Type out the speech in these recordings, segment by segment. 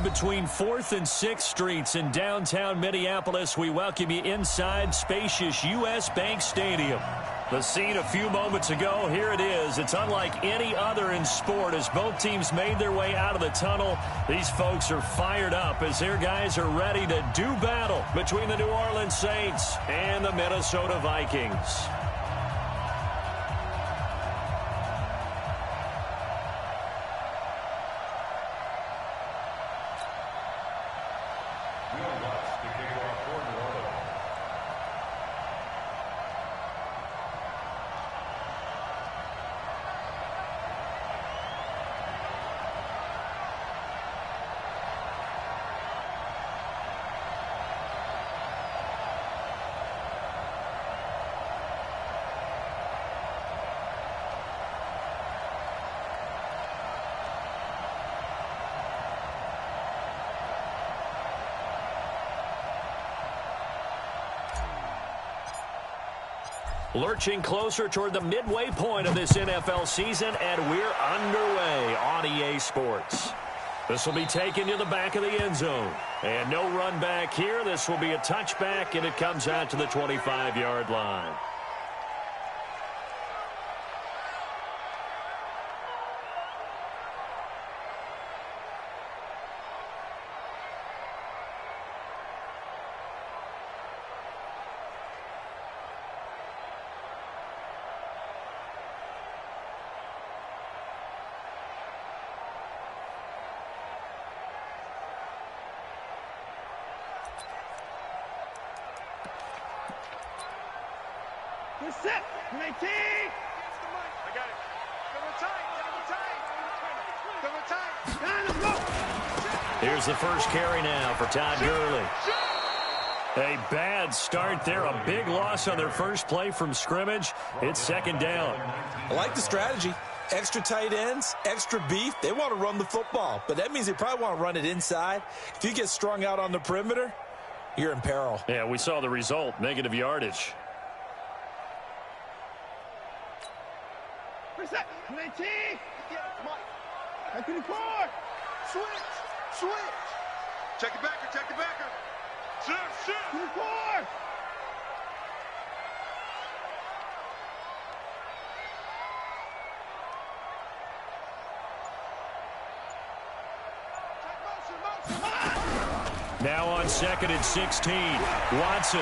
spread between 4th and 6th Streets in downtown Minneapolis. We welcome you inside spacious U.S. Bank Stadium. The scene a few moments ago, here it is. It's unlike any other in sport as both teams made their way out of the tunnel. These folks are fired up as their guys are ready to do battle between the New Orleans Saints and the Minnesota Vikings. Lurching closer toward the midway point of this NFL season, and we're underway on EA Sports. This will be taken to the back of the end zone. And no run back here. This will be a touchback, and it comes out to the 25-yard line. Set. 19. I got it. Double tight. Here's the first carry now for Todd Gurley. A bad start there. A big loss on their first play from scrimmage. It's second down. I like the strategy. Extra tight ends, extra beef. They want to run the football, but that means they probably want to run it inside. If you get strung out on the perimeter, you're in peril. Yeah, we saw the result. Negative yardage. 19. Back to the court. Switch. Check it backer. Shift. To the court. Now on 2nd and 16. Watson.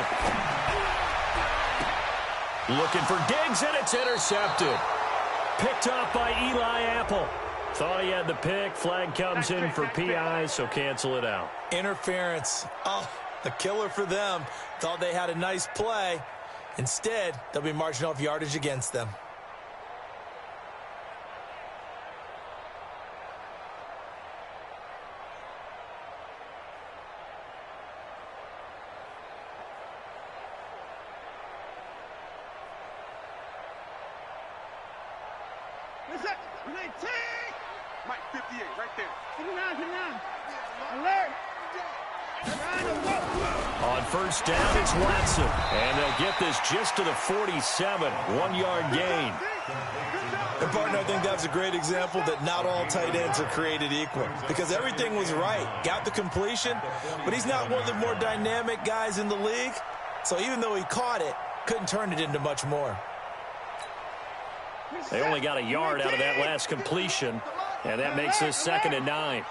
Looking for Diggs, and it's intercepted. Picked off by Eli Apple. Thought he had the pick. Flag comes in for PI, so cancel it out. Interference. Oh, the killer for them. Thought they had a nice play. Instead, they'll be marching off yardage against them. Mike 58, right there. Sit down. Alert. On first down, it's Watson. And they'll get this just to the 47. 1-yard gain. And, partner, I think that's a great example that not all tight ends are created equal. Because everything was right. Got the completion, but he's not one of the more dynamic guys in the league. So even though he caught it, couldn't turn it into much more. They only got a yard out of that last completion, and that makes this 2nd and 9.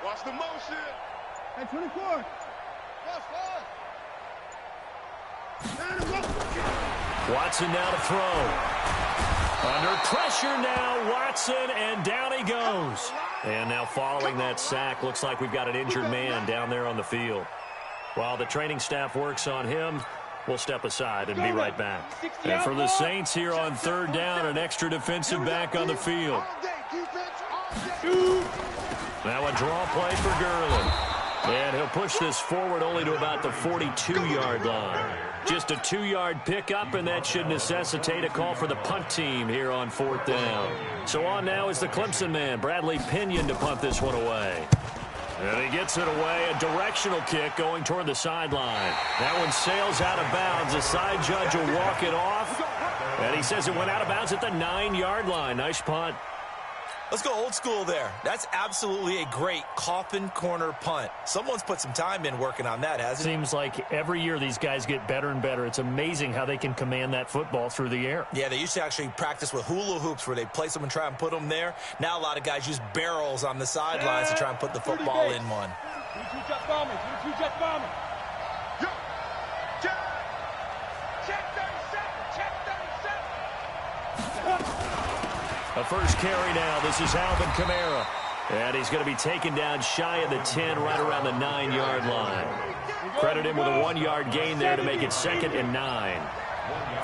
Watch the motion. At 24. Watson now to throw. Under pressure now, Watson, and down he goes. And now following that sack, looks like we've got an injured man down there on the field. While the training staff works on him, we'll step aside and be right back. And for the Saints here on 3rd down, an extra defensive back on the field. Now a draw play for Gurley. And he'll push this forward only to about the 42-yard line. Just a 2-yard pickup, and that should necessitate a call for the punt team here on 4th down. So on now is the Clemson man, Bradley Pinion, to punt this one away. And he gets it away, a directional kick going toward the sideline. That one sails out of bounds. The side judge will walk it off. And he says it went out of bounds at the 9-yard line. Nice punt. Let's go old school there. That's absolutely a great coffin corner punt. Someone's put some time in working on that, hasn't it? Seems like every year these guys get better and better. It's amazing how they can command that football through the air. Yeah, they used to actually practice with hula hoops where they place them and try and put them there. Now a lot of guys use barrels on the sidelines to try and put the football in one. Jet bombers. Jet bombers. Yo, check 37. Check 37. A first carry now. This is Alvin Kamara. And he's going to be taken down shy of the 10, right around the 9-yard line. Credit him with a 1-yard gain there to make it 2nd and 9.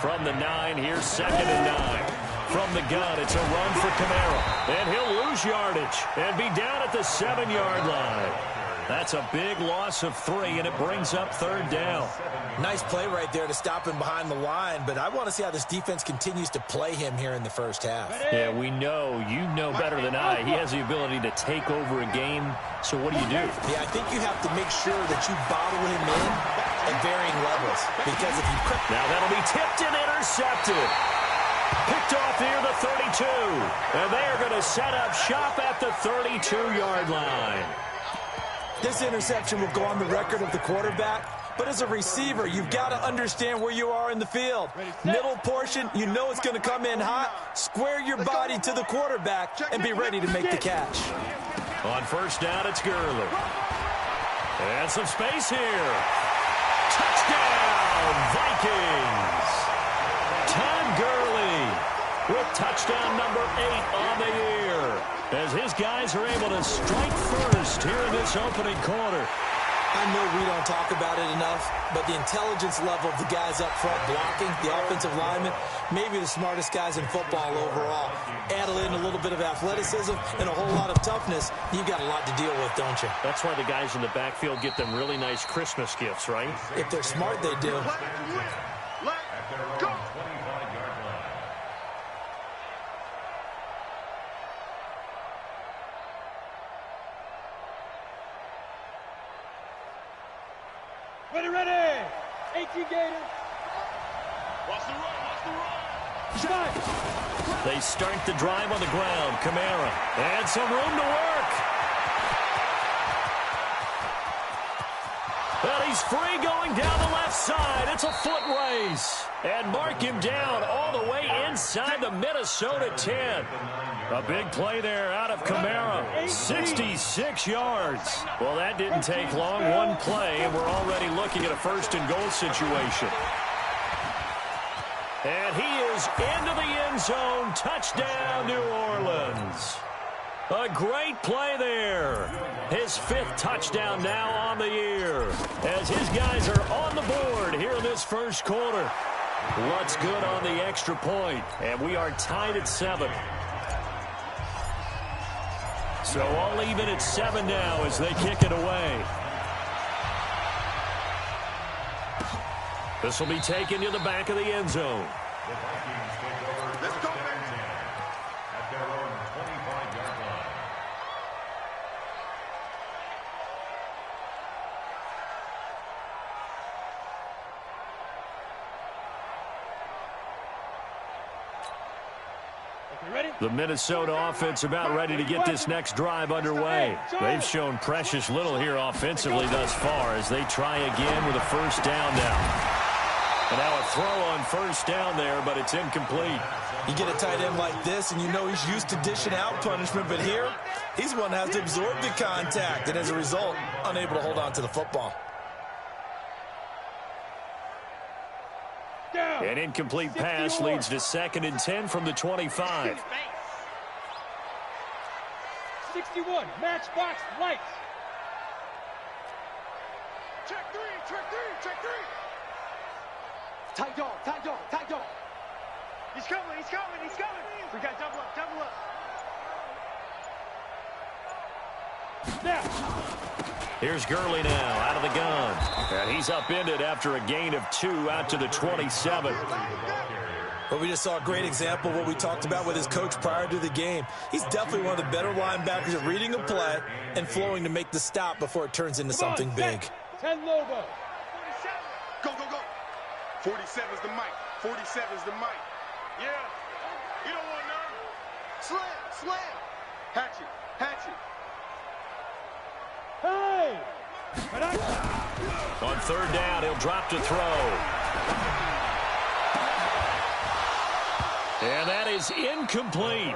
From the 9, here's 2nd and 9. From the gun, it's a run for Kamara. And he'll lose yardage and be down at the 7-yard line. That's a big loss of 3, and it brings up 3rd down. Nice play right there to stop him behind the line, but I want to see how this defense continues to play him here in the first half. Yeah, we know. You know better than I. He has the ability to take over a game, so what do? Yeah, I think you have to make sure that you bottle him in at varying levels, because if you... Now that'll be tipped and intercepted. Picked off near the 32, and they are going to set up shop at the 32-yard line. This interception will go on the record of the quarterback, but as a receiver, you've got to understand where you are in the field. Middle portion, you know it's going to come in hot. Square your body to the quarterback and be ready to make the catch. On first down, it's Gurley. And some space here. Touchdown, Vikings. Todd Gurley with touchdown number 8 on the year, as his guys are able to strike first here in this opening quarter. I know we don't talk about it enough, but the intelligence level of the guys up front blocking, the offensive linemen, maybe the smartest guys in football overall. Add in a little bit of athleticism and a whole lot of toughness, you've got a lot to deal with, don't you? That's why the guys in the backfield get them really nice Christmas gifts, right? If they're smart, they do. Let's go. Ready. 18 Gators. Watch the run. They start the drive on the ground. Kamara. And some room to work. Well, he's free going down the left side. It's a foot race. And mark him down all the way inside the Minnesota 10. A big play there out of Kamara. 66 yards. Well, that didn't take long. One play, and we're already looking at a 1st and goal situation. And he is into the end zone. Touchdown, New Orleans. A great play there. His 5th touchdown now on the year, as his guys are on the board here in this first quarter. What's good on the extra point? And we are tied at 7. So all even at 7 now as they kick it away. This will be taken to the back of the end zone. Let's go. The Minnesota offense about ready to get this next drive underway. They've shown precious little here offensively thus far as they try again with a 1st down now. And now a throw on 1st down there, but it's incomplete. You get a tight end like this, and you know he's used to dishing out punishment, but here, he's one that has to absorb the contact, and as a result, unable to hold on to the football. An incomplete pass leads to 2nd and 10 from the 25. 61, matchbox lights. Check 3. Tight dog. He's coming. We got double up. Now. Here's Gurley now out of the gun. And he's upended after a gain of 2 out to the 27. Well, we just saw a great example of what we talked about with his coach prior to the game. He's definitely one of the better linebackers at reading a play and flowing to make the stop before it turns into something big. 10 Lobo. 47. Go, go, go. 47 is the mic. 47 is the mic. Yeah. You don't want none. Slam, slam. Hatchet, hatchet. Hey! On third down, he'll drop to throw. And that is incomplete.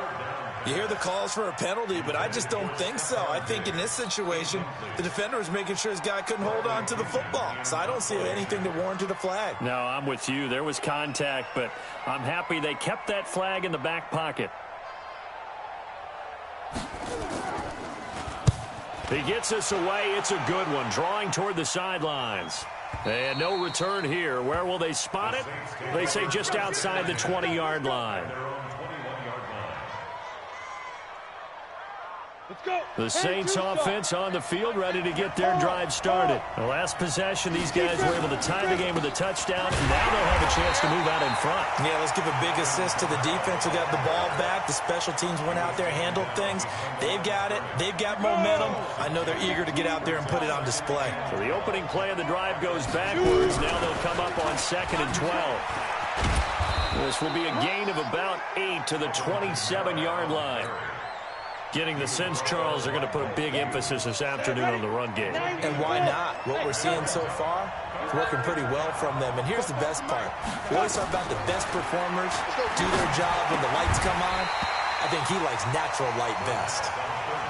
You hear the calls for a penalty, but I just don't think so. I think in this situation, the defender was making sure his guy couldn't hold on to the football. So I don't see anything that warranted a flag. No, I'm with you. There was contact, but I'm happy they kept that flag in the back pocket. He gets us away. It's a good one, drawing toward the sidelines. And no return here. Where will they spot it? They say just outside the 20-yard line. Let's go. The Saints offense on the field, ready to get their drive started. The last possession, these guys were able to tie the game with a touchdown, and now they'll have a chance to move out in front. Yeah, let's give a big assist to the defense who got the ball back. The special teams went out there, handled things. They've got it. They've got momentum. I know they're eager to get out there and put it on display. So the opening play of the drive goes backwards. Now they'll come up on 2nd and 12. This will be a gain of about 8 to the 27-yard line. Getting the sense, Charles, they're going to put a big emphasis this afternoon on the run game. And why not? What we're seeing so far is working pretty well from them. And here's the best part. We always talk about the best performers do their job when the lights come on. I think he likes natural light best.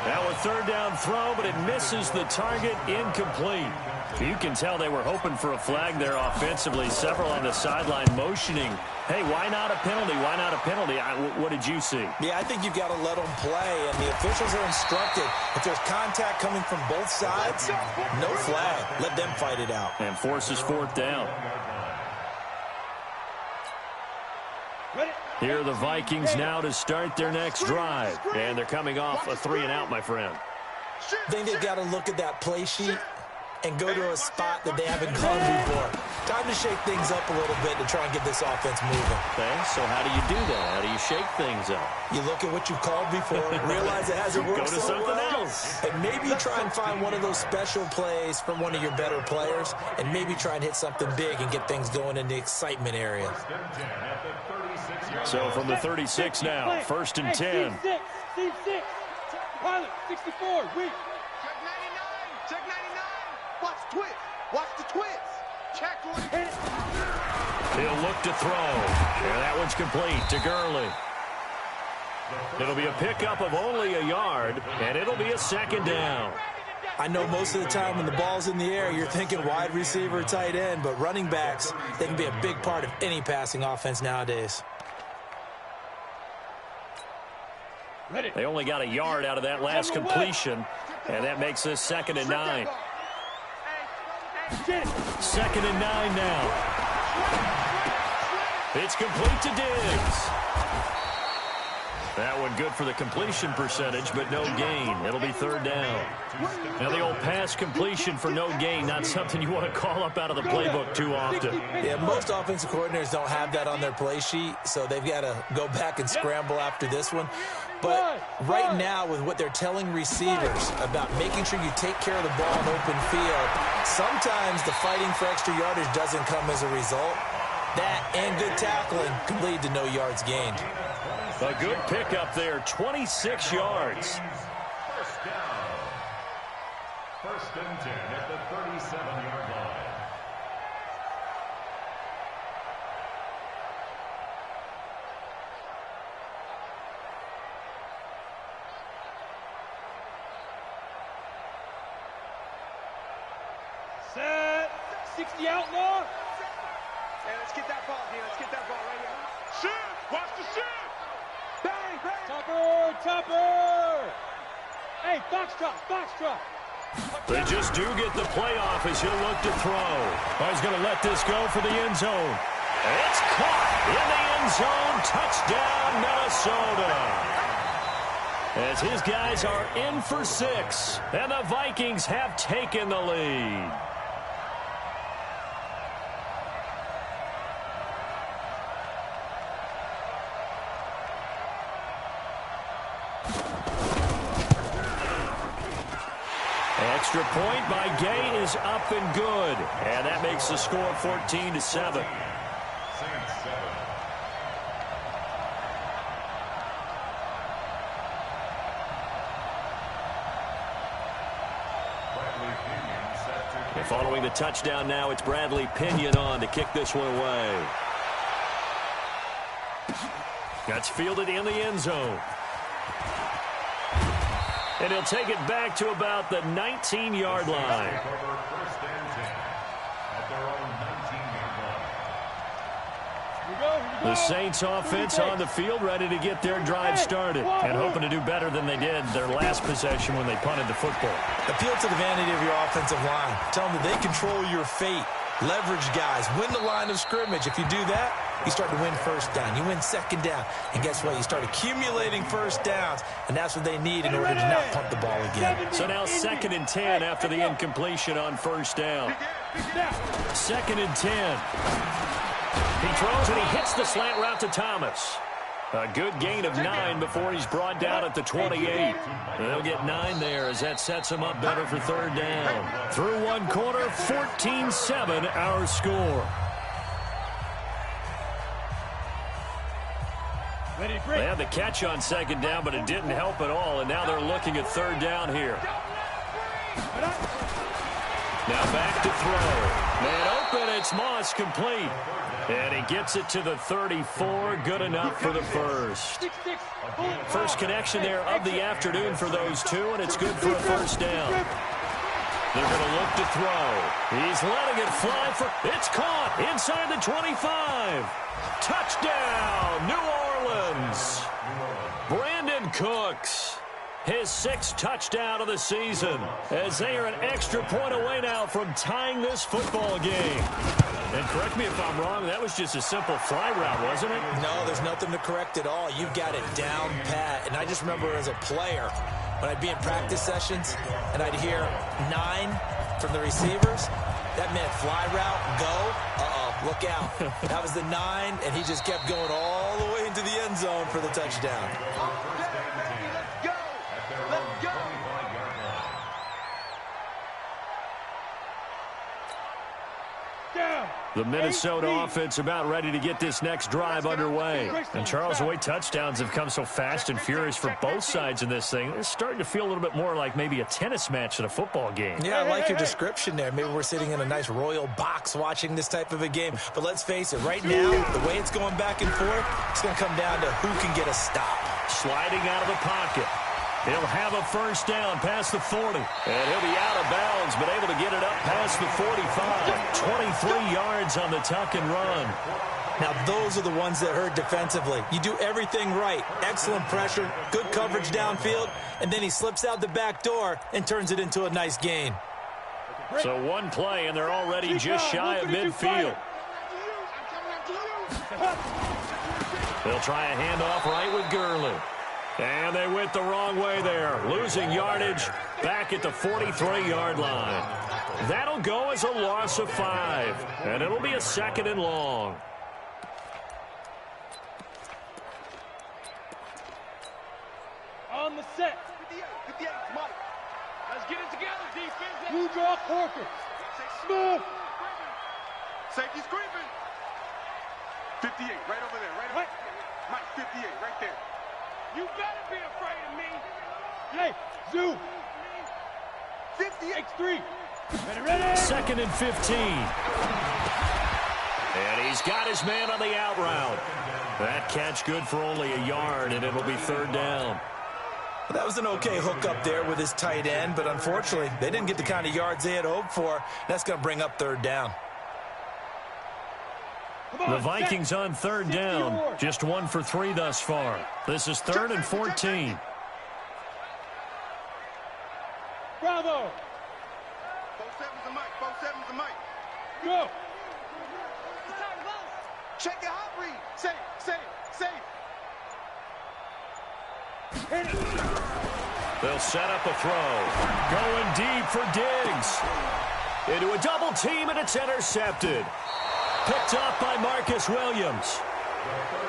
Now a third down throw, but it misses the target, incomplete. You can tell they were hoping for a flag there offensively. Several on the sideline motioning. Hey, why not a penalty? Why not a penalty? What did you see? Yeah, I think you've got to let them play, and the officials are instructed. If there's contact coming from both sides, no flag. Let them fight it out. And forces 4th down. Here are the Vikings now to start their next drive. And they're coming off a 3-and-out, my friend. I think they've got to look at that play sheet and go to a spot that they haven't gone before. Time to shake things up a little bit to try and get this offense moving. Okay, so how do you do that? How do you shake things up? You look at what you've called before, realize it hasn't worked Go to so something well, else. and maybe you try and find one of those special plays from one of your better players, and maybe try and hit something big and get things going in the excitement area. So from the 36 now, 1st and 10. C6. Pilot, 64. Weak. Check 99. Check 99. Watch the twist. Watch the twist. Check 20. He'll look to throw. And that one's complete to Gurley. It'll be a pickup of only a yard, and it'll be a 2nd down. I know most of the time when the ball's in the air, you're thinking wide receiver, tight end, but running backs, they can be a big part of any passing offense nowadays. They only got a yard out of that last completion, and that makes this 2nd and 9. 2nd and 9 now. It's complete to Diggs. That one good for the completion percentage, but no gain. It'll be 3rd down. Now the old pass completion for no gain, not something you want to call up out of the playbook too often. Yeah, most offensive coordinators don't have that on their play sheet, so they've got to go back and scramble after this one. But right now, with what they're telling receivers about making sure you take care of the ball in open field, sometimes the fighting for extra yardage doesn't come as a result. That and good tackling can lead to no yards gained. A good pickup there, 26 yards. 1st down. 1st and 10 at the 37-yard line. Set. 60 outlaw. Hey, let's get that ball here. Let's get that ball right here. Shoot! Watch the shoot! Bang, bang! Topper. Hey, foxtrot. They just do get the playoff as he'll look to throw. He's going to let this go for the end zone. It's caught in the end zone. Touchdown, Minnesota. As his guys are in for 6, and the Vikings have taken the lead. Extra point by Gay is up and good. And that makes the score 14-7. Saints 7. And following the touchdown now, it's Bradley Pinion on to kick this one away. That's fielded in the end zone. And he'll take it back to about the 19-yard line. First and 10 at their own 19-yard line. The Saints offense on the field, ready to get their drive started and hoping to do better than they did their last possession when they punted the football. Appeal to the vanity of your offensive line. Tell them that they control your fate. Leverage guys. Win the line of scrimmage. If you do that, you start to win first down. You win second down. And guess what? You start accumulating first downs, and that's what they need in order to not punt the ball again. So now 2nd and 10 after the incompletion on first down. 2nd and 10. He throws and he hits the slant route to Thomas. A good gain of 9 before he's brought down at the 28. They'll get 9 there as that sets him up better for third down. Through one quarter, 14-7 our score. They had the catch on second down, but it didn't help at all, and now they're looking at third down here. Now back to throw. Man open, it's Moss complete. And he gets it to the 34, good enough for the first. First connection there of the afternoon for those two, and it's good for a first down. They're going to look to throw. He's letting it fly for, it's caught inside the 25. Touchdown, New Orleans. Brandon Cooks, his 6th touchdown of the season, as they are an extra point away now from tying this football game. And correct me if I'm wrong, that was just a simple fly route, wasn't it? No, there's nothing to correct at all. You've got it down pat. And I just remember as a player, when I'd be in practice sessions and I'd hear 9 from the receivers, that meant fly route, go, look out. That was the 9, and he just kept going all the way into the end zone for the touchdown. The Minnesota offense about ready to get this next drive underway. And Charles, the way touchdowns have come so fast and furious for both sides in this thing, it's starting to feel a little bit more like maybe a tennis match than a football game. Yeah, I like your description there. Maybe we're sitting in a nice royal box watching this type of a game. But let's face it, right now, the way it's going back and forth, it's going to come down to who can get a stop. Sliding out of the pocket. He'll have a first down past the 40. And he'll be out of bounds, but able to get it up past the 45. 23 yards on the tuck and run. Now, those are the ones that hurt defensively. You do everything right. Excellent pressure, good coverage downfield, and then he slips out the back door and turns it into a nice gain. So one play, and they're already just shy of midfield. They'll try a handoff right with Gurley. And they went the wrong way there, losing yardage back at the 43-yard line. That'll go as a loss of 5, and it'll be a 2nd and long. On the set. 58, come on. Let's get it together, defense. You draw Corker. Smooth. Safety's creeping. 58, right over there, right over there. Mike, 58, right there. You better be afraid of me. Hey, Zoo. 58. X3. Ready. 2nd and 15. And he's got his man on the out route. That catch good for only a yard, and it'll be third down. That was an okay hook up there with his tight end, but unfortunately, they didn't get the kind of yards they had hoped for. That's going to bring up third down. The Vikings on third down, just 1 for 3 thus far. This is 3rd and 14. Bravo. 4-7's the mic, 4-7's the mic. Go. Check your hot read. Say it. They'll set up a throw. Going deep for Diggs. Into a double team, and it's intercepted. Picked up by Marcus Williams.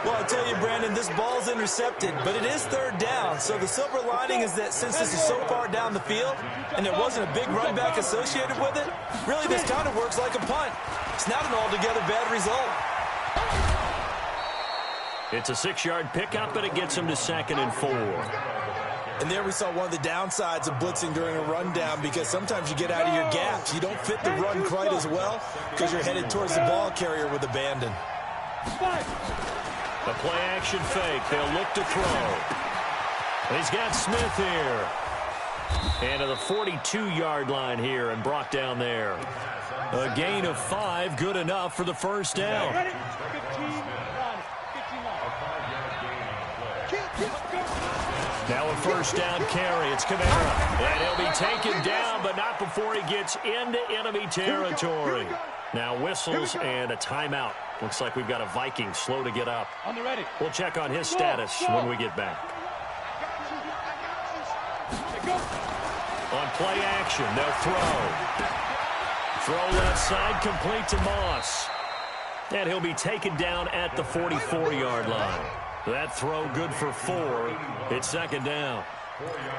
Well, I tell you, Brandon, this ball's intercepted, but it is third down. So the silver lining is that since this is so far down the field and there wasn't a big run back associated with it, really this kind of works like a punt. It's not an altogether bad result. It's a 6-yard pickup, and it gets him to 2nd and 4. And there we saw one of the downsides of blitzing during a rundown, because sometimes you get out of your gaps. You don't fit the run quite as well because you're headed towards the ball carrier with abandon. The play-action fake. They'll look to throw. He's got Smith here. And to the 42-yard line here and brought down there. A gain of 5, good enough for the first down. Now a first down carry. It's Kamara. And he'll be taken down, but not before he gets into enemy territory. Now whistles and a timeout. Looks like we've got a Viking slow to get up. On the ready. We'll check on his status when we get back. On play action, they'll throw. Throw left side, complete to Moss. And he'll be taken down at the 44-yard line. That throw good for 4. It's 2nd down.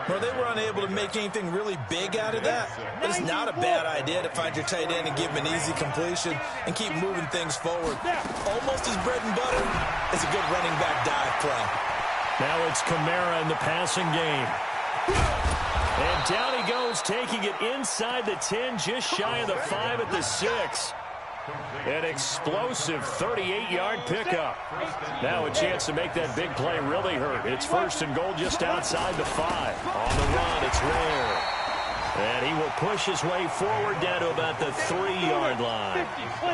Well, they were unable to make anything really big out of that, but it's not a bad idea to find your tight end and give him an easy completion and keep moving things forward. Almost his bread and butter is a good running back dive play. Now it's Kamara in the passing game. And down he goes, taking it inside the 10, just shy of the 5 at the 6. An explosive 38-yard pickup. Now a chance to make that big play really hurt. It's 1st and goal just outside the 5. On the run, it's Ware. And he will push his way forward down to about the 3-yard line.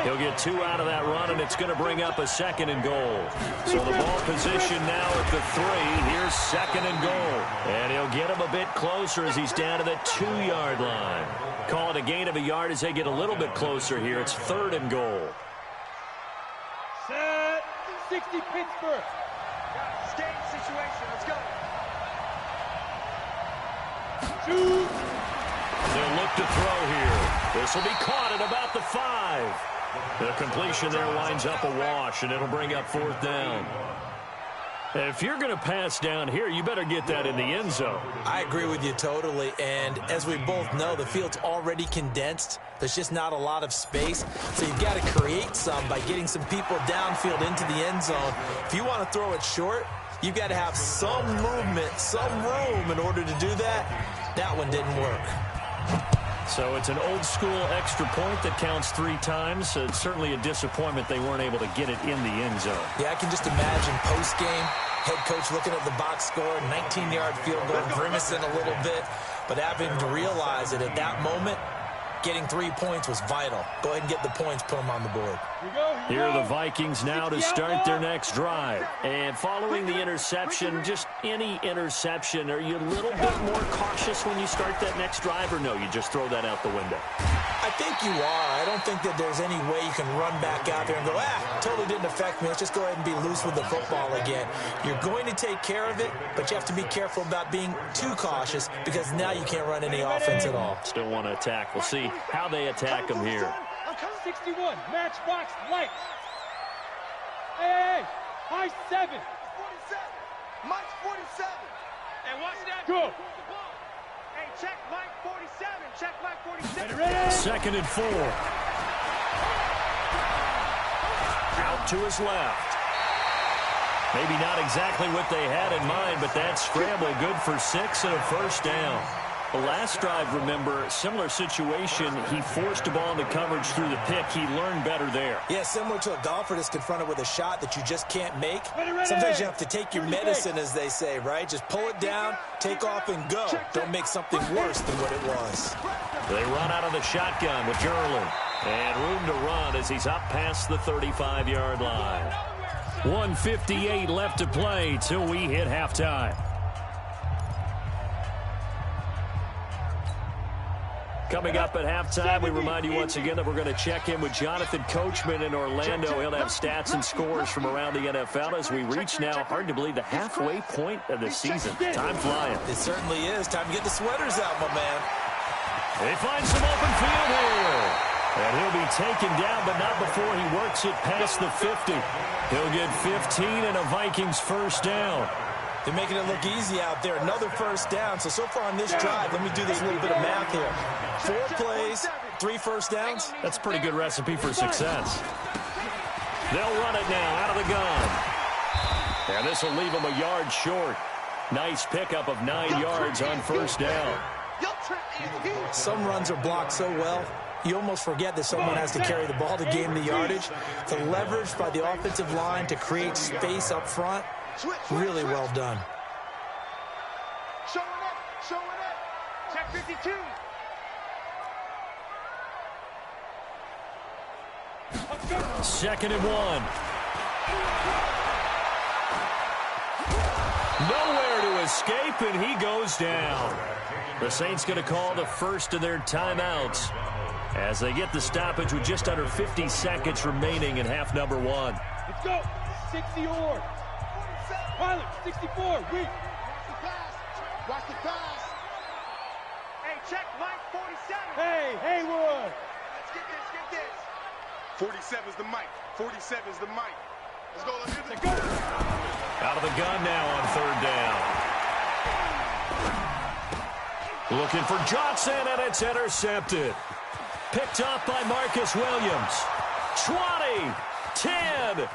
He'll get 2 out of that run, and it's going to bring up a 2nd and goal. So the ball position now at the 3. Here's 2nd and goal. And he'll get him a bit closer as he's down to the 2-yard line. Call it a gain of a yard as they get a little bit closer here. It's 3rd and goal. Set. 60 Pittsburgh. Skate situation. Let's go. Shoot. They'll look to throw here. This will be caught at about the 5. The completion there winds up a wash, and it'll bring up 4th down. If you're going to pass down here, you better get that in the end zone. I agree with you totally, and as we both know, the field's already condensed. There's just not a lot of space, so you've got to create some by getting some people downfield into the end zone. If you want to throw it short, you've got to have some movement, some room in order to do that. That one didn't work. So it's an old-school extra point that counts 3 times. So it's certainly a disappointment they weren't able to get it in the end zone. Yeah, I can just imagine post-game, head coach looking at the box score, 19-yard field goal, grimacing a little bit, but having to realize that at that moment, getting 3 points was vital. Go ahead and get the points, put them on the board. Here are the Vikings now to start their next drive. And following the interception, just any interception, are you a little bit more cautious when you start that next drive, or no, you just throw that out the window? I think you are. I don't think that there's any way you can run back out there and go, totally didn't affect me. Let's just go ahead and be loose with the football again. You're going to take care of it, but you have to be careful about being too cautious because now you can't run any offense at all. Still want to attack. We'll see how they attack them here. 61, matchbox light. Hey, high 7. 47. Mike's 47. And watch that. Go. Hey, check Mike 47. Check Mike 47. Ready. 2nd and 4. Out to his left. Maybe not exactly what they had in mind, but that scramble good for 6 and a first down. The last drive, remember, similar situation. He forced a ball into coverage through the pick. He learned better there. Yeah, similar to a golfer that's confronted with a shot that you just can't make. Sometimes you have to take your medicine, as they say, right? Just pull it down, take off, and go. Don't make something worse than what it was. They run out of the shotgun with Gerlin. And room to run as he's up past the 35-yard line. 1:58 left to play till we hit halftime. Coming up at halftime, we remind you once again that we're going to check in with Jonathan Coachman in Orlando. He'll have stats and scores from around the NFL as we reach now, hard to believe, the halfway point of the season. Time flying. It certainly is. Time to get the sweaters out, my man. They find some open field here. And he'll be taken down, but not before he works it past the 50. He'll get 15 and a Vikings first down. They're making it look easy out there. Another first down. So far on this drive, let me do this little bit of math here. 4 plays, 3 first downs. That's a pretty good recipe for success. They'll run it now out of the gun. And this will leave them a yard short. Nice pickup of 9 yards on first down. Some runs are blocked so well, you almost forget that someone has to carry the ball to gain the yardage. The leverage by the offensive line to create space up front, really well done. Showing up. Check 52. Second and 1. Nowhere to escape, and he goes down. The Saints going to call the first of their timeouts as they get the stoppage with just under 50 seconds remaining in half number 1. Let's go. 60 or. Pilot, 64. Weak. Watch the pass. Hey, check Mike 47. Hey, Haywood. Let's get this. 47's the mic. 47's the mic. Let's go. Let's go. Out of the gun now on third down. Looking for Johnson, and it's intercepted. Picked up by Marcus Williams. 20, 10,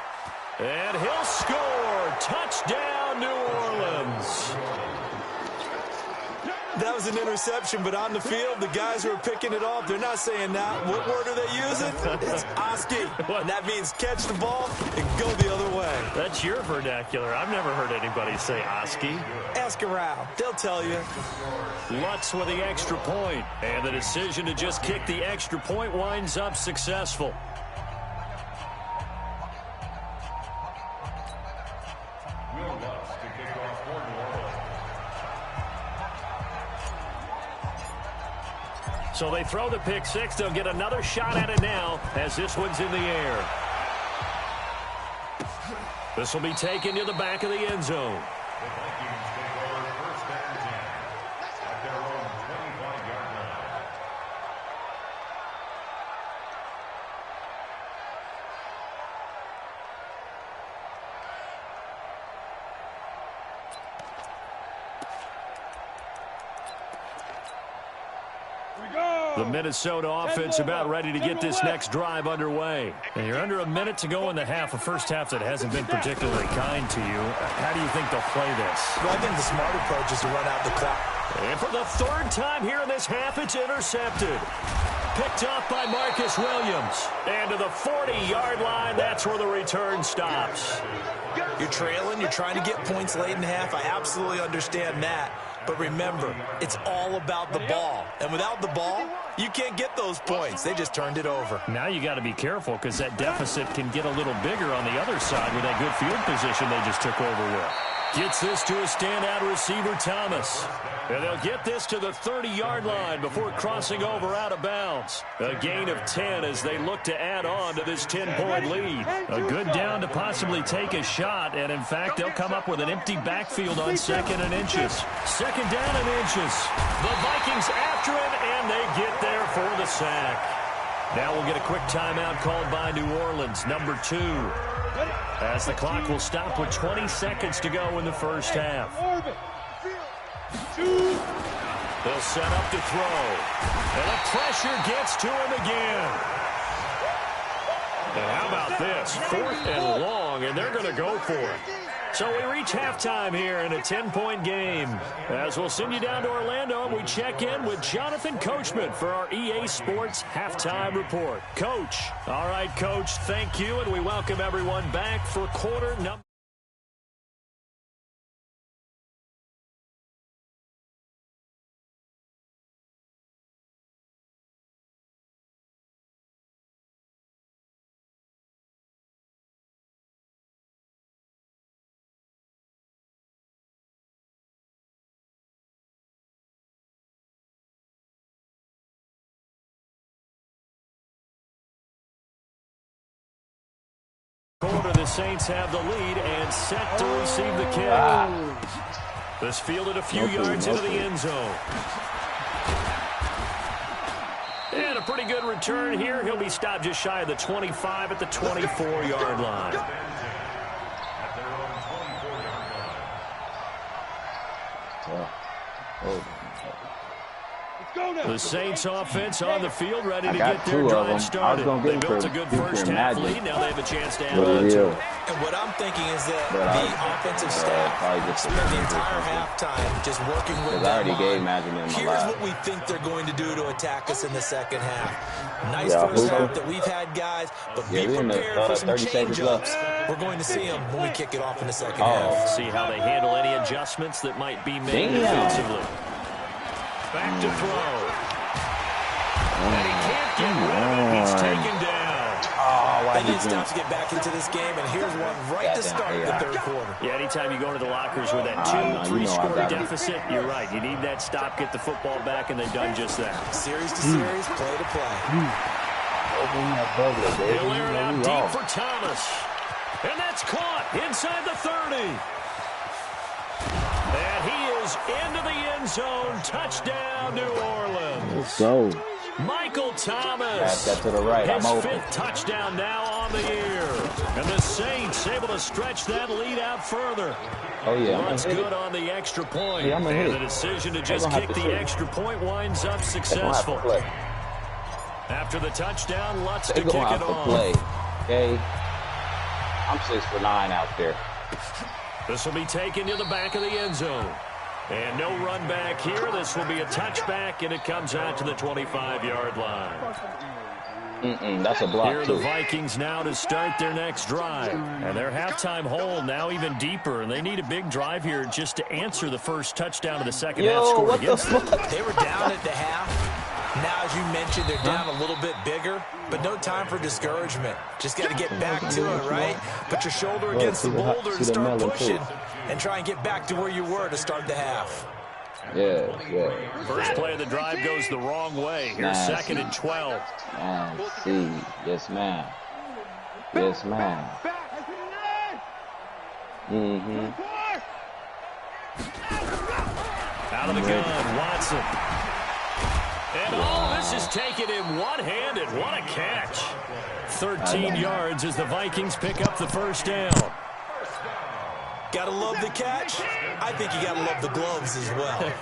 and he'll score. Touchdown, New Orleans. That was an interception, but on the field, the guys who are picking it off, they're not saying that. What word are they using? It's Oski. And that means catch the ball and go the other way. That's your vernacular. I've never heard anybody say Oski. Ask around. They'll tell you. Lutz with the extra point, and the decision to just kick the extra point winds up successful. So they throw the pick six. They'll get another shot at it now as this one's in the air. This will be taken to the back of the end zone. The Vikings take over first and 10 at their own 25-yard line. The Minnesota offense about ready to get this next drive underway. And you're under a minute to go in the half, a first half that hasn't been particularly kind to you. How do you think they'll play this? Well, I think the smart approach is to run out the clock. And for the third time here in this half, it's intercepted. Picked up by Marcus Williams. And to the 40-yard line, that's where the return stops. You're trailing. You're trying to get points late in the half. I absolutely understand that. But remember, it's all about the ball. And without the ball, you can't get those points. They just turned it over. Now you got to be careful because that deficit can get a little bigger on the other side with that good field position they just took over with. Gets this to a standout receiver, Thomas. And they'll get this to the 30-yard line before crossing over out of bounds. A gain of 10 as they look to add on to this 10-point lead. A good down to possibly take a shot, and in fact, they'll come up with an empty backfield on second and inches. Second down and inches. The Vikings after it, and they get there for the sack. Now we'll get a quick timeout called by New Orleans, number 2. As the clock will stop with 20 seconds to go in the first half. They'll set up to throw. And the pressure gets to him again. And how about this? 4th and long, and they're going to go for it. So we reach halftime here in a 10-point game. As we'll send you down to Orlando, and we check in with Jonathan Coachman for our EA Sports Halftime Report. Coach. All right, Coach, thank you, and we welcome everyone back for quarter number. Quarter, the Saints have the lead and set to receive the kick. This fielded a few yards into the end zone. And a pretty good return here. He'll be stopped just shy of the 25 at the 24-yard line. The Saints offense on the field, ready to get their drive started. They built a good first-half lead. Now they have a chance to add on to it. And what I'm thinking is that the offensive staff spent the entire halftime just working with them on, here's what we think they're going to do to attack us in the second half. Nice first half that we've had, guys, but be prepared for some change-ups. We're going to see them when we kick it off in the second half. See how they handle any adjustments that might be made defensively. Back to throw. And he can't get rid of it. He's taken down. They need stuff to get back into this game, and here's one right to start the third quarter. Yeah, anytime you go into the lockers with that 2-3 score deficit, you're right. You need that stop, get the football back, and they've done just that. Series to series, play to play. He'll air it out deep for Thomas. And that's caught inside the 30. And he is into the end zone. Touchdown, New Orleans. Let's go. Michael Thomas. Pass that to the right. His fifth touchdown now on the year. And the Saints able to stretch that lead out further. Oh, yeah. Runs good on the extra point. Yeah, and the decision to just kick the extra point winds up successful. After the touchdown, Lutz to kick it off. Okay. I'm 6 for 9 out there. This will be taken to the back of the end zone. And no run back here. This will be a touchback, and it comes out to the 25-yard line. That's a block, Here are the Vikings now to start their next drive. And their halftime hole now even deeper, and they need a big drive here just to answer the first touchdown of the second half score against them. They were down at the half. Now, as you mentioned, they're down a little bit bigger, but no time for discouragement. Just got to get back to it, right? Put your shoulder against the boulder and start pushing and try and get back to where you were to start the half. Yeah. First play of the drive goes the wrong way. Here's second and 12. See. Yes, ma'am. Yes, ma'am. Out of the gun, Watson. And this is taken in one-handed. What a catch. 13 yards as the Vikings pick up the first down. Gotta love the catch. I think you gotta love the gloves as well.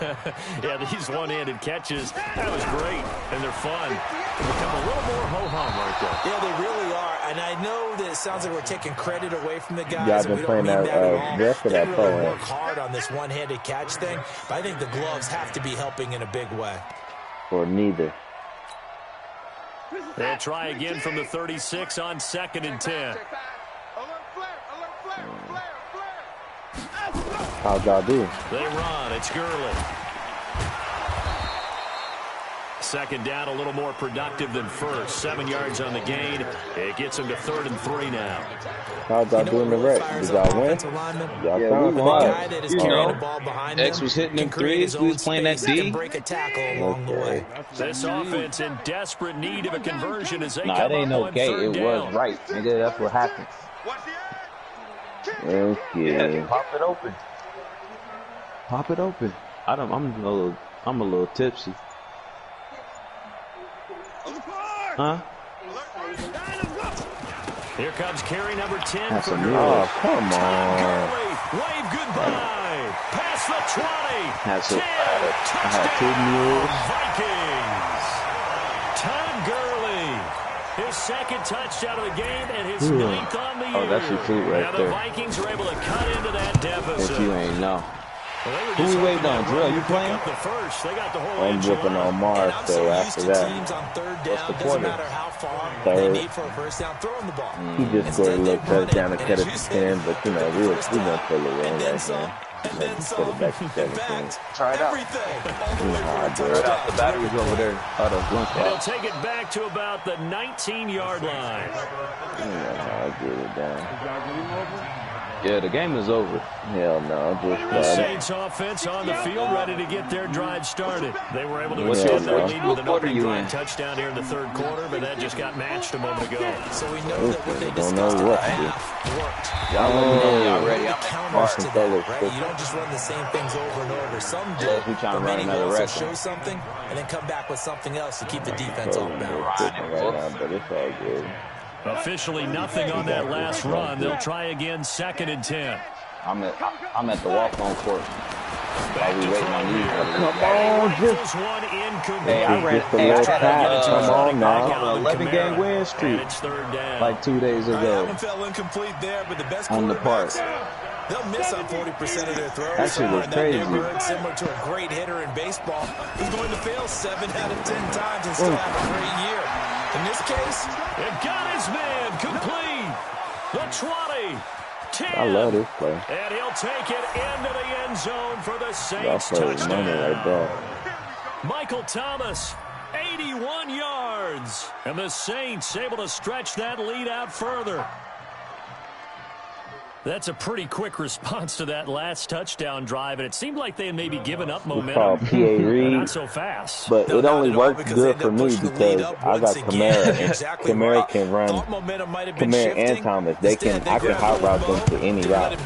Yeah, these one-handed catches, that was great, and they're fun. They become a little more ho-hum right there. Yeah, they really are, and I know that it sounds like we're taking credit away from the guys. Yeah, I've been playing that rest of that they really work hard on this one-handed catch thing, but I think the gloves have to be helping in a big way. Or neither. They'll try again from the 36 on 2nd and 10. How'd y'all do? They run. It's Gurley. Second down, a little more productive than first. 7 yards on the gain. It gets them to 3rd and 3 now. How'd y'all do in the wreck? Did y'all win? Y'all sound quiet. X was hitting them threes. We was playing that D. Okay. This offense in desperate need of a conversion as they come it ain't up on okay. third It down. was right, nigga. That's what happened. Okay. Pop it open. Pop it open. I'm a little tipsy. Huh? Here comes carry number 10 That's for a Gurley. oh, come on. Gurley, wave goodbye. Past the 20. That's 10. I had 2 mules. Todd Gurley. His second touchdown of the game and his 9th on the year. Oh, that's your food right now there. The Vikings are able to cut into that deficit. If you ain't know. Well, Who we waiting on, Drill? You playing? The first. They got the whole I'm whipping on Marv, so after that. What's the quarter? Third. He just scored a little touchdown to cut it to 10, but, you know, we're going to pull it right now. Maybe put it back to 17. Try it out. You know how I do it. The battery's over there. And he'll take it back to about the 19-yard line. You know how I get it down. Yeah, the game is over. Hell no, The Saints offense on the field, ready to get their drive started. They were able to extend their lead with an opening drive touchdown here in the third quarter, but that just got matched a moment ago. So we know that what they discussed in the half worked. Y'all let me know y'all ready. Counters to that, right? You don't just run the same things over and over. Some do, we trying but to run many another will also record. show something and then come back with something else to keep the defense off balance. right now, but it's all good. Officially nothing on that last run. They'll try again, 2nd and 10. I'm at the walk-on court. While we waiting on you. Come on, just one incomplete. Hey, I ran. Hey, I come on now. On an 11-game win streak. It's 3rd down. Like 2 days ago. I haven't felt incomplete there, but the best On the park. they'll miss on 40% of their throws. That shit was crazy. Similar to a great hitter in baseball who's going to fail 7 out of 10 times and still have a great year. In this case, it got his man complete. The 20, 10. I love this play. And he'll take it into the end zone for the Saints That's money touchdown. right there. Michael Thomas, 81 yards. And the Saints able to stretch that lead out further. That's a pretty quick response to that last touchdown drive, and it seemed like they had maybe given up momentum. P.A. Reed, not so fast. But it only works good for me because I got Kamara, and Kamara can run. Kamara and Thomas, I can hot route them to any route.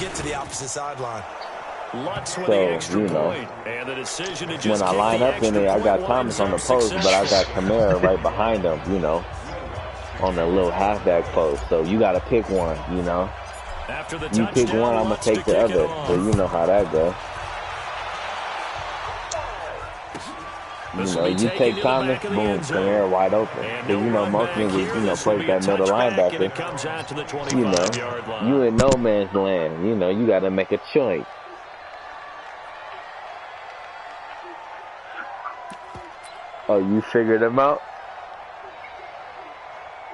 So, you know, when I line up in there, I got Thomas on the post, but I got Kamara right behind him, you know, on the little halfback post. So you got to pick one, you know. You pick one, I'm going to take the other. So you know how that goes. You know, you take Thomas, boom, Kamara wide open. Because, you know, most niggas, you know, play that middle linebacker. You know, you in no man's land. You know, you got to make a choice. Oh, you figured them out?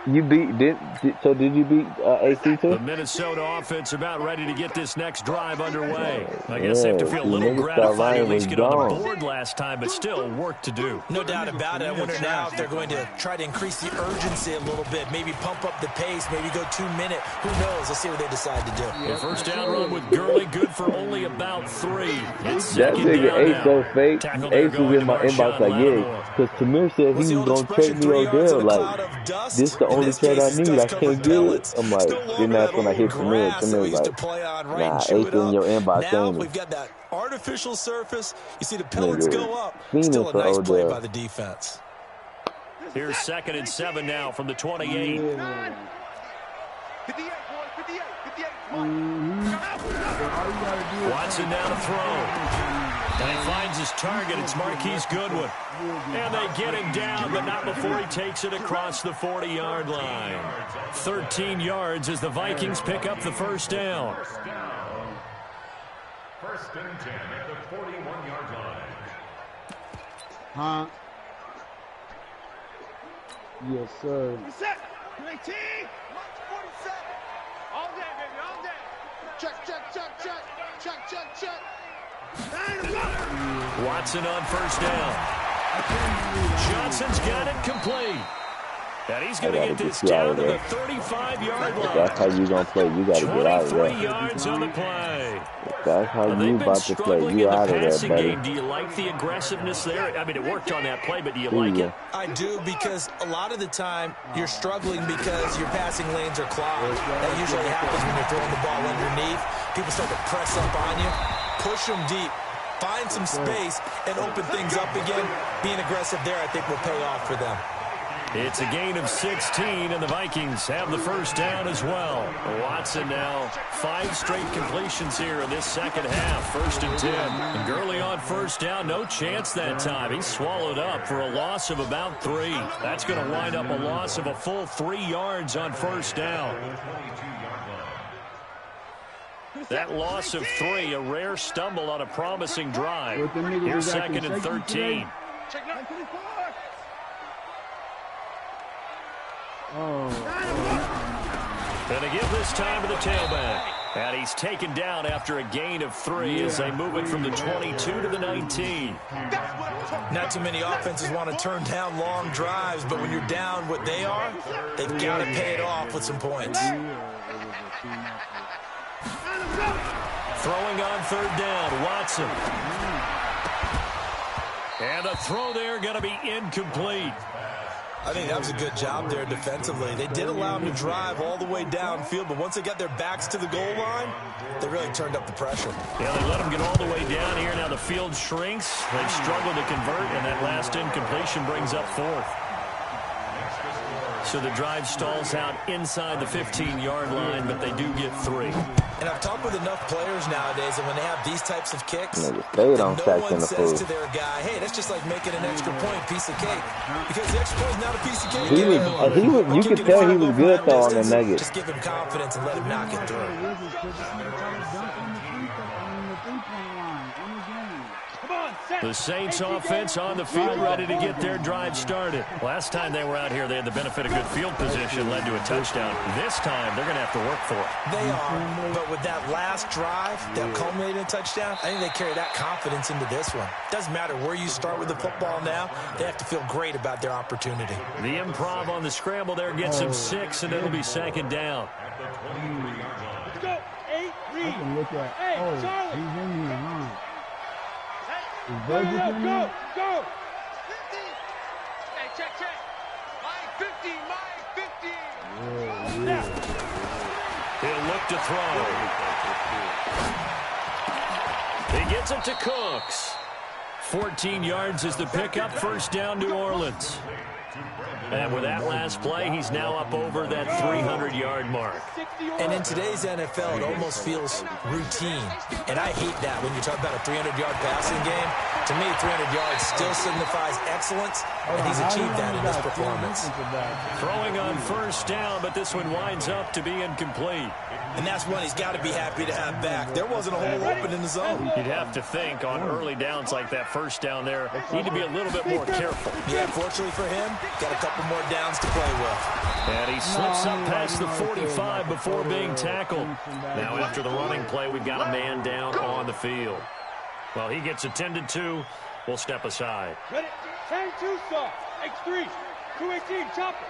You beat did you beat AC too? The Minnesota offense about ready to get this next drive underway. I guess they have to feel a little gratified at least get on the board last time, but still work to do. No doubt about it. I wonder now if they're going to try to increase the urgency a little bit, maybe pump up the pace, maybe go 2 minute. Who knows? Let's see what they decide to do. The first down run with Gurley, good for only about 3. It's that nigga Ace so fake. Ace was in my inbox like, yeah, because Tamir said he was going to trade me Odell. Like, this the only trade I need. I can't get it. I'm like, then that's when I hit Tamir. Tamir was like, nah, Ace in your inbox. Now we've got that artificial surface. You see the pellets go up. Still a nice play by the defense. Here's 2nd and 7 now from the 28. Watson now to throw. And he finds his target. It's Marquise Goodwin. And they get him down, but not before he takes it across the 40-yard line. 13 yards as the Vikings pick up the first down. 1st and 10 at the 41-yard line. Huh? Yes, sir. All day, baby, all day. Check, check, check, check. Check, check, check. Watson on first down. Johnson's got it complete. And he's going to get this down to the 35-yard line. That's how you going to play. You got to get out of there. 23 yards on the play. That's how you about to play. You out of there, buddy. Do you like the aggressiveness there? I mean, it worked on that play, but do you like it? I do, because a lot of the time you're struggling because your passing lanes are clogged. That usually happens when you're throwing the ball underneath. People start to press up on you. Push them deep. Find some space and open things up again. Being aggressive there, I think, will pay off for them. It's a gain of 16, and the Vikings have the first down as well. Watson now 5 straight completions here in this second half. 1st and 10. And Gurley on first down. No chance that time. He's swallowed up for a loss of about 3. That's going to wind up a loss of a full 3 yards on first down. That loss of 3, a rare stumble on a promising drive. Here's 2nd and 13. Gonna give this time to the tailback. And he's taken down after a gain of 3 as they move it from the 22 to the 19. Not too many offenses want to turn down long drives, but when you're down what they are, they've got to pay it off with some points. Throwing on third down, Watson. And a throw there going to be incomplete. I think that was a good job there defensively. They did allow them to drive all the way downfield, but once they got their backs to the goal line, they really turned up the pressure. Yeah, they let them get all the way down here. Now the field shrinks. They've struggled to convert, and that last incompletion brings up fourth. So the drive stalls out inside the 15-yard line, but they do get 3. And I've talked with enough players nowadays, and when they have these types of kicks, they no one says to their guy, hey, that's just like making an extra point piece of cake. Because the extra point is not a piece of cake. You could tell he was good, though, on the Nuggets. Just give him confidence and let him knock it through. The Saints offense on the field, ready to get their drive started. Last time they were out here, they had the benefit of good field position, led to a touchdown. This time, they're going to have to work for it. They are, but with that last drive that culminated in a touchdown, I think they carry that confidence into this one. Doesn't matter where you start with the football now, they have to feel great about their opportunity. The improv on the scramble there gets him 6, and it'll be second down. Let's go. 8, read. Hey, Charlie. He's in here, huh? Go. 50. Hey, check. Mine 50. He'll look to throw. He gets it to Cooks. 14 yards is the pickup. First down, New Orleans. And with that last play, he's now up over that 300-yard mark. And in today's NFL, it almost feels routine. And I hate that when you talk about a 300-yard passing game. To me, 300 yards still signifies excellence, and he's achieved that in this performance. Throwing on first down, but this one winds up to be incomplete. And that's one he's got to be happy to have back. There wasn't a hole open in the zone. You'd have to think on early downs like that first down there, need to be a little bit more careful. Yeah, fortunately for him, got a couple more downs to play with. And he slips up past the 45 before being tackled. Now after the running play, we've got a man down on the field. Well, he gets attended to. We'll step aside. Ready? 10-2 soft. X3. 218. Chop it.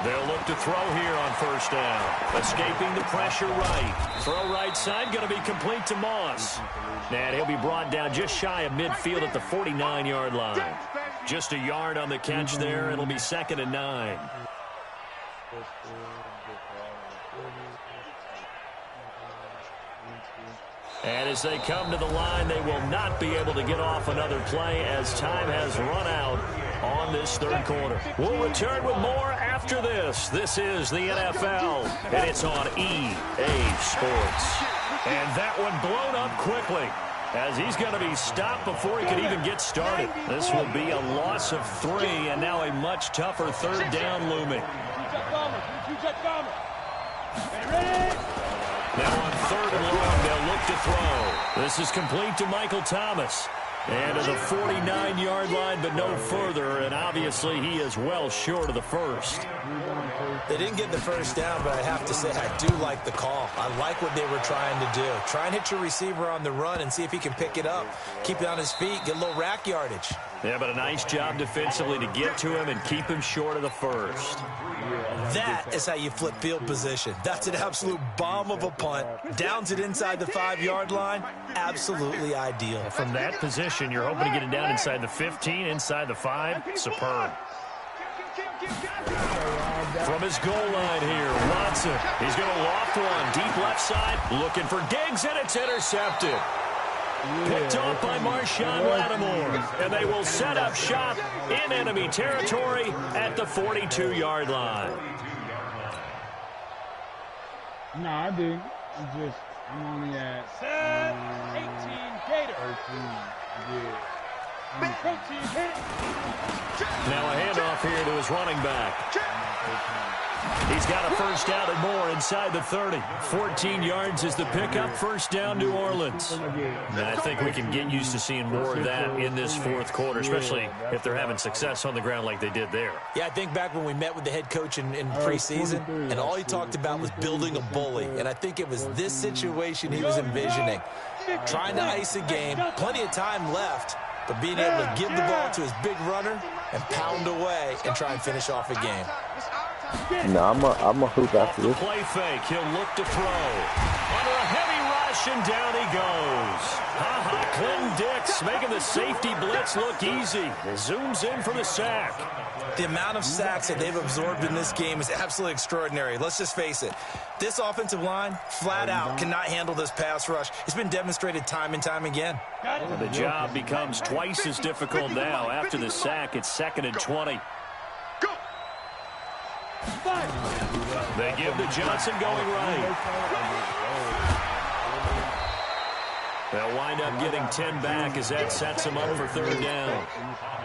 They'll look to throw here on first down. Escaping the pressure right. Throw right side, going to be complete to Moss. And he'll be brought down just shy of midfield at the 49-yard line. Just a yard on the catch there. It'll be 2nd and 9. And as they come to the line, they will not be able to get off another play as time has run out on this third quarter. We'll return with more after this. This is the NFL, and it's on EA Sports. And that one blown up quickly as he's going to be stopped before he could even get started. This will be a loss of 3, and now a much tougher third down looming. Now on 3rd and long, they'll look to throw. This is complete to Michael Thomas. And to the 49-yard line, but no further. And obviously, he is well short of the first. They didn't get the first down, but I have to say I do like the call. I like what they were trying to do. Try and hit your receiver on the run and see if he can pick it up. Keep it on his feet, get a little rack yardage. Yeah, but a nice job defensively to get to him and keep him short of the first. That is how you flip field position. That's an absolute bomb of a punt. Downs it inside the 5-yard line. Absolutely ideal. From that position, you're hoping to get it down inside the 15, inside the 5. Superb. From his goal line here, Watson. He's going to loft one. Deep left side. Looking for Diggs, and it's intercepted. Picked off by Marshawn Lattimore. And they will set up shop in enemy territory at the 42-yard line. No, I didn't. It's just, I'm only at 18 Gator. 13. Now a handoff here to his running back. He's got a first down and more inside the 30. 14 yards is the pickup. First down, New Orleans. And I think we can get used to seeing more of that in this fourth quarter, especially if they're having success on the ground like they did there. Yeah, I think back when we met with the head coach in preseason, and all he talked about was building a bully. And I think it was this situation he was envisioning. Trying to ice a game, plenty of time left, but being able to give the ball to his big runner and pound away and try and finish off a game. No, I'm a hoop Off after the this. play fake, he'll look to throw. Under a heavy rush, and down he goes. Ha-ha, Clinton Dix making the safety blitz look easy. Zooms in for the sack. The amount of sacks that they've absorbed in this game is absolutely extraordinary. Let's just face it. This offensive line, flat out, cannot handle this pass rush. It's been demonstrated time and time again. And the job becomes twice as difficult now. After the sack, it's 2nd and 20. They give to Johnson going right. They'll wind up getting 10 back as that sets them up for 3rd down.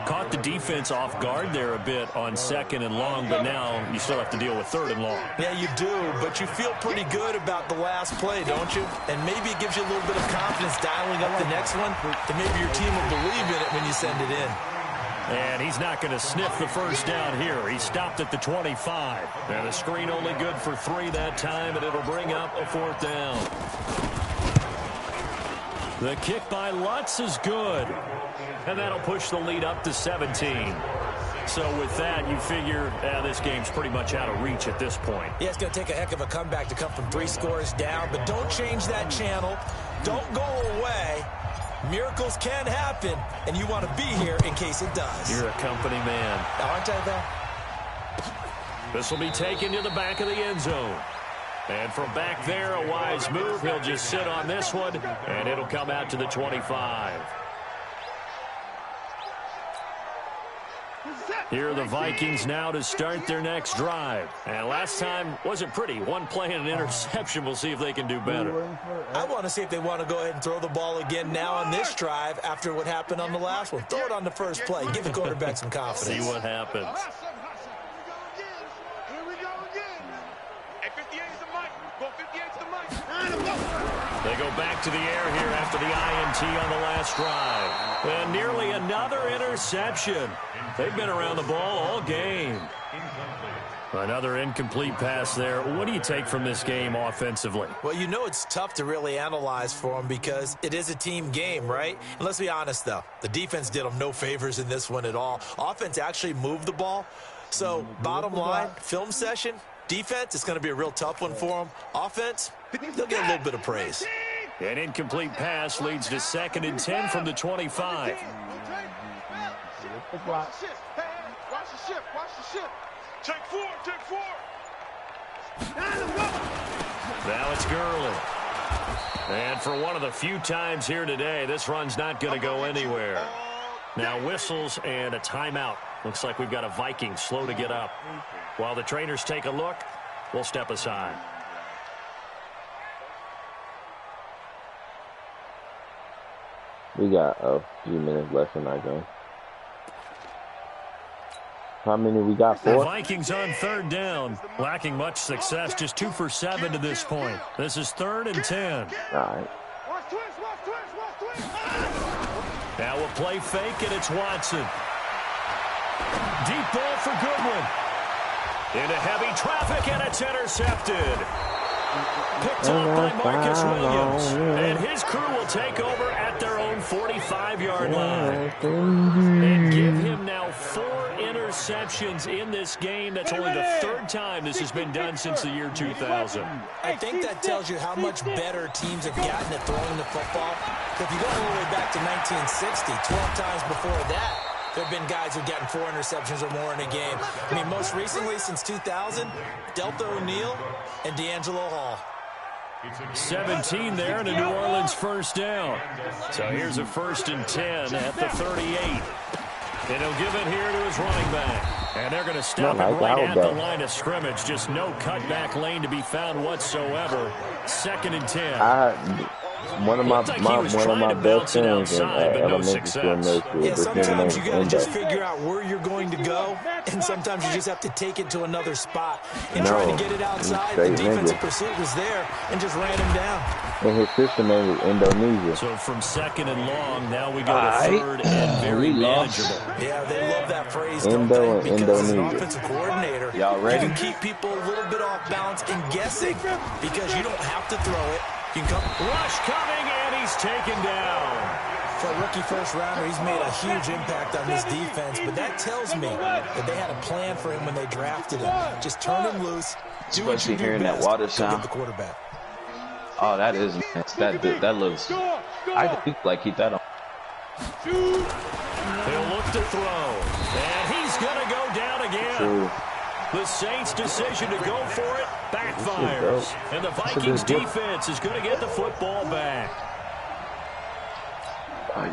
Caught the defense off guard there a bit on 2nd and long, but now you still have to deal with 3rd and long. Yeah, you do, but you feel pretty good about the last play, don't you? And maybe it gives you a little bit of confidence dialing up the next one, and maybe your team will believe in it when you send it in. And he's not going to sniff the 1st down here. He stopped at the 25. And the screen only good for 3 that time, and it'll bring up a 4th down. The kick by Lutz is good. And that'll push the lead up to 17. So with that, you figure this game's pretty much out of reach at this point. Yeah, it's going to take a heck of a comeback to come from 3 scores down, but don't change that channel. Don't go away. Miracles can happen, and you want to be here in case it does. You're a company man. Aren't I, though? This will be taken to the back of the end zone. And from back there, a wise move. He'll just sit on this one, and it'll come out to the 25. Here are the Vikings now to start their next drive. And last time wasn't pretty. One play and an interception. We'll see if they can do better. I want to see if they want to go ahead and throw the ball again now on this drive after what happened on the last one. Throw it on the first play. Give the quarterback some confidence. See what happens. Here we go again. Hey, 58 is the mic. Go 58 is the mic. They go back to the air here after the INT on the last drive. And nearly another interception. They've been around the ball all game. Another incomplete pass there. What do you take from this game offensively? Well, you know it's tough to really analyze for them because it is a team game, right? And let's be honest, though. The defense did them no favors in this one at all. Offense actually moved the ball. So, bottom line, film session, defense, it's going to be a real tough one for them. Offense, they'll get a little bit of praise. An incomplete pass leads to 2nd and 10 from the 25. Watch the ship. Watch the ship. Watch the ship. Take 4. Take 4. Now it's Gurley. And for one of the few times here today, this run's not going to go anywhere. Now whistles and a timeout. Looks like we've got a Viking slow to get up. While the trainers take a look, we'll step aside. We got a few minutes left in our game. How many we got? 4? The Vikings on 3rd down. Lacking much success. Just 2 for 7 to this point. This is 3rd and 10. All right. Watch twist. Watch twist. Watch twist. Now a play fake, and it's Watson. Deep ball for Goodwin. Into heavy traffic, and it's intercepted. Picked up by Marcus Williams. And his crew will take over at their own 45-yard line. And give him now 4 interceptions in this game. That's only the 3rd time this has been done since the year 2000. I think that tells you how much better teams have gotten at throwing the football. If you go all the way back to 1960, 12 times before that, there have been guys who've gotten 4 interceptions or more in a game. I mean, most recently, since 2000, Delta O'Neal and D'Angelo Hall. 17 there and a New Orleans 1st down. So here's a 1st and 10 at the 38. And he'll give it here to his running back. And they're going to stop it right at the line of scrimmage. Just no cutback lane to be found whatsoever. 2nd and 10. One of my best friends in elementary school. Yeah, sometimes you got to just figure out where you're going to go, and sometimes you just have to take it to another spot. And trying to get it outside, the defensive pursuit was there and just ran him down. And his sister name is Indonesia. So from 2nd and long, now we go to 3rd and very manageable. Yeah, they love that phrase, don't they? Because as an offensive coordinator, you can keep people a little bit off balance and guessing because you don't have to throw it. You can come. Rush coming, and he's taken down. For a rookie first-rounder, he's made a huge impact on this defense, but that tells me that they had a plan for him when they drafted him. Just turn him loose, do what you do hearing best, that water go sound. get the quarterback. Oh, that is nice. That looks. I think like keep that on. He'll look to throw, and he's going to go down again. True. The Saints' decision to go for it backfires, and the Vikings defense is going to get the football back.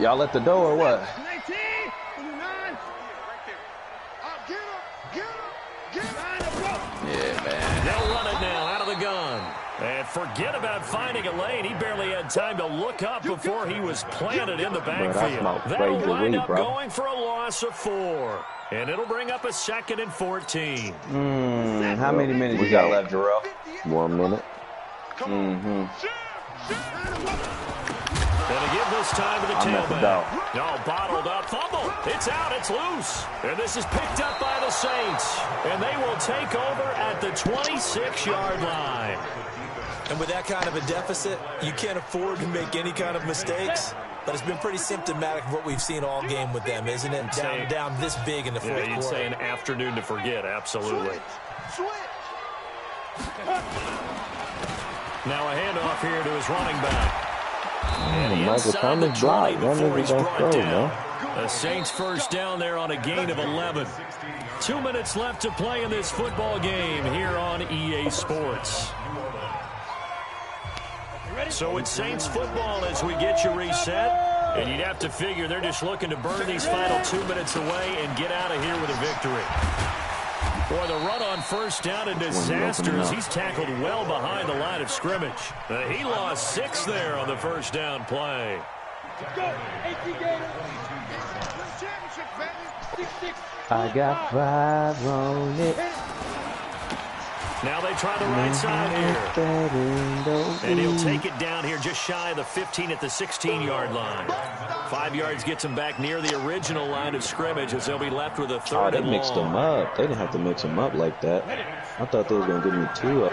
Y'all at the door or what? 19, 29. Yeah, man. They'll run it now out of the gun. And forget about finding a lane. He barely had time to look up before he was planted in the backfield. That'll wind up going for a loss of 4. And it'll bring up a 2nd and 14. How many minutes you got left, Jarrell? 1 minute. Gonna give this time to the tailback. No, bottled up. Fumble. It's out. It's loose. And this is picked up by the Saints. And they will take over at the 26-yard line. And with that kind of a deficit, you can't afford to make any kind of mistakes. But it's been pretty symptomatic of what we've seen all game with them, isn't it? Down this big in the fourth quarter. You'd say an afternoon to forget, absolutely. Now a handoff here to his running back. And Michael Thomas blocked. That nigga don't throw, man. The Saints first down there on a gain of 11. 2 minutes left to play in this football game here on EA Sports. So it's Saints football as we get you reset. And you'd have to figure they're just looking to burn these final 2 minutes away and get out of here with a victory. Boy, the run on first down, a disaster as he's tackled well behind the line of scrimmage. He lost 6 there on the first down play. I got 5 on it. Now they try the right side here. And he'll take it down here just shy of the 15 at the 16-yard line. 5 yards gets him back near the original line of scrimmage as they'll be left with a 3rd and long. They mixed them up. They didn't have to mix them up like that. I thought they were going to give me 2 up.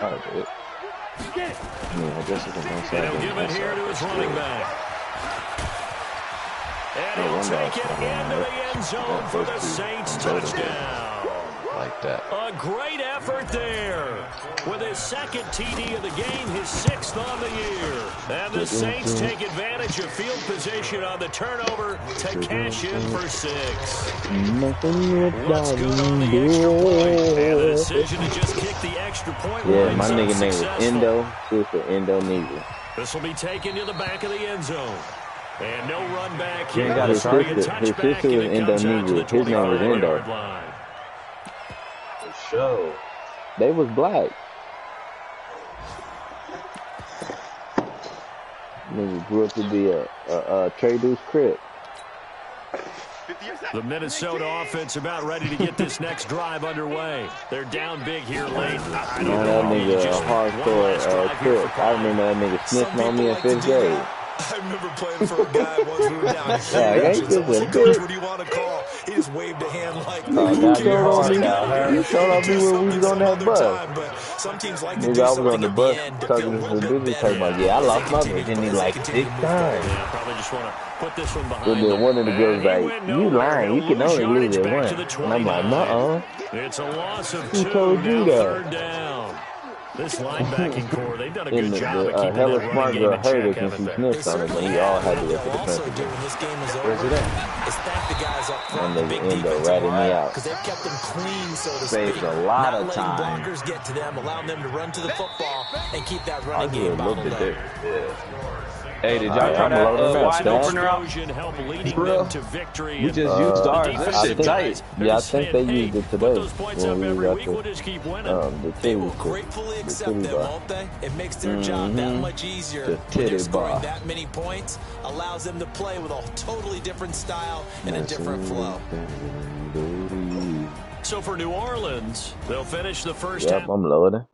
All right, yeah, I guess it's on one side. And he'll give it here to his running back. And he'll take it into the end zone for the Saints touchdown. Like that. A great effort there. With his 2nd TD of the game, his 6th on the year. And the Saints take advantage of field position on the turnover to cash in for 6. What's good on the extra point? And the decision to just kick the extra point. Yeah, my nigga name was Endo. This is Indonesia. This will be taken to the back of the end zone. And no run back here. His sister was Indonesia. His name was Endo. Show. They was black. Nigga grew up to be a Trey Deuce Crip. The Minnesota offense about ready to get this next drive underway. They're down big here late. I don't know. That nigga a hardcore Crip. I remember that nigga snitching on me in 5th grade. I remember playing for a guy once we were down here. Coach, what do you want to call? He just waved a hand like, you showed up me when we was on that bus. But some teams like to nigga, do I was something on the at bus the end to talking to some business talking about, yeah, I lost my virginity like 6 times. Yeah, probably just want to put this one behind And then one of the girls like, you lying, you can only lose it once. And I'm like, nuh-uh. It's a loss of 2. Who told you that? 3rd down. This linebacking core, they've done a good job of keeping hella that smart running game girl in heard it check, when she haven't they? snitched on him, but he all had to look at the also principal. do when this game is Where's over it at? is thank the guys up front, And the the big Endo defensive ratted me line, out. because they've kept them clean, so to Saves speak. a lot Not of letting time. blockers get to them, allowing them to run to the football and keep that I'll running do a game little bottled bit up. there. Yeah. Hey, did y'all Alright, try I'm that loading up, wide man. opener out? Help leading Bro, them to victory. we just used ours. That I shit think, tight. yeah, I think they used it today Put those points up when we every got week. We'll just keep winning. the They will titty gratefully the accept titty them, bar. won't they? It makes their job that much easier The when they're titty scoring bar. that many points, allows them to play with a totally different style and a different flow. So for New Orleans, they'll finish the first Yep, half. I'm loading.